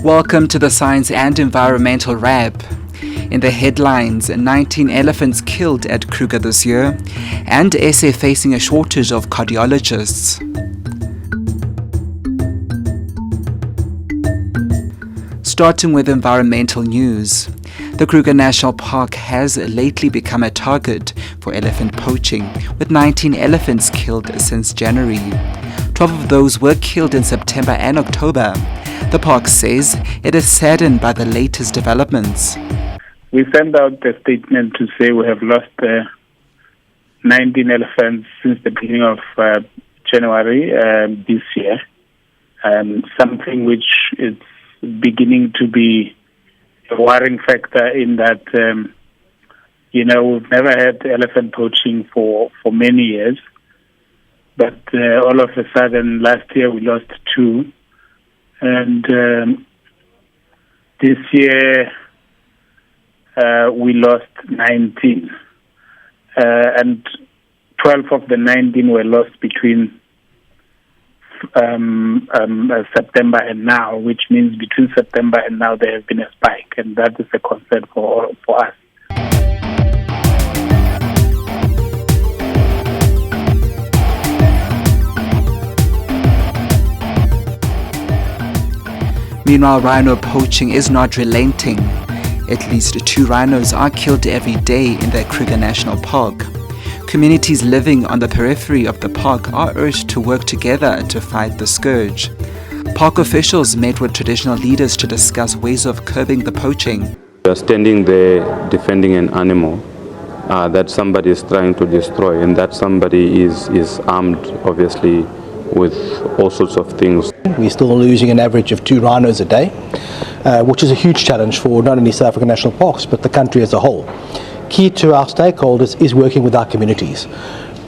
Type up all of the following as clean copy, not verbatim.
Welcome to the Science and Environmental Wrap. In the headlines, 19 elephants killed at Kruger this year, and SA facing a shortage of cardiologists. Starting with environmental news. The Kruger National Park has lately become a target for elephant poaching, with 19 elephants killed since January. 12 of those were killed in September and October. The park says it is saddened by the latest developments. We sent out a statement to say we have lost 19 elephants since the beginning of January this year, something which is beginning to be a worrying factor in that, we've never had elephant poaching for many years, but all of a sudden last year we lost 2, and this year we lost 19, and 12 of the 19 were lost between September and now, which means between September and now there has been a spike, and that is a concern for us. Meanwhile, rhino poaching is not relenting. At least 2 rhinos are killed every day in the Kruger National Park. Communities living on the periphery of the park are urged to work together to fight the scourge. Park officials met with traditional leaders to discuss ways of curbing the poaching. We are standing there defending an animal that somebody is trying to destroy, and that somebody is armed, obviously, with all sorts of things. We're still losing an average of 2 rhinos a day, which is a huge challenge for not only South African national parks, but the country as a whole. Key to our stakeholders is working with our communities.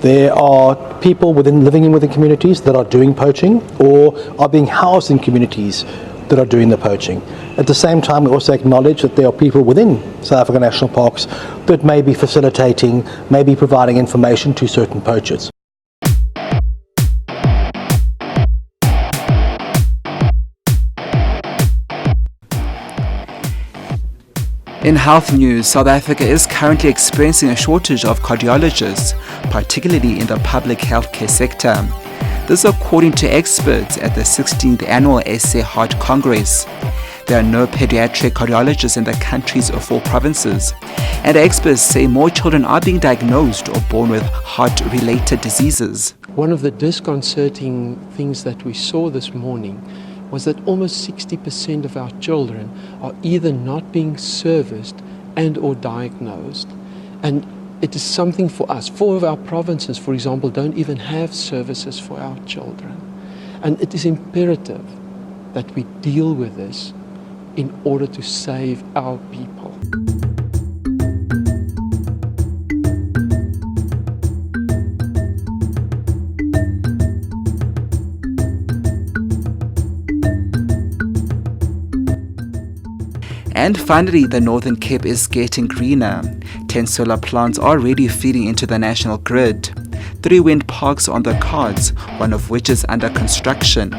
There are people living within communities that are doing poaching or are being housed in communities that are doing the poaching. At the same time, we also acknowledge that there are people within South African national parks that may be facilitating, may be providing information to certain poachers. In health news, South Africa is currently experiencing a shortage of cardiologists, particularly in the public healthcare sector. This according to experts at the 16th Annual SA Heart Congress. There are no pediatric cardiologists in the country's 4 provinces, and experts say more children are being diagnosed or born with heart-related diseases. One of the disconcerting things that we saw this morning was that almost 60% of our children are either not being serviced and or diagnosed. And it is something for us. 4 of our provinces, for example, don't even have services for our children. And it is imperative that we deal with this in order to save our people. And finally, the Northern Cape is getting greener. 10 solar plants are already feeding into the national grid. 3 wind parks on the cards, one of which is under construction.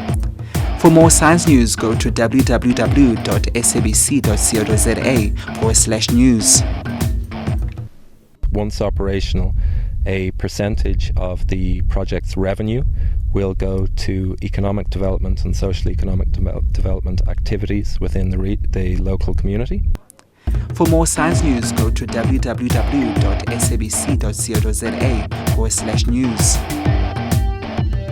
For more science news, go to www.sabc.co.za/news. Once operational, a percentage of the project's revenue will go to economic development and social economic development activities within the local community. For more science news, go to www.sabc.co.za/news.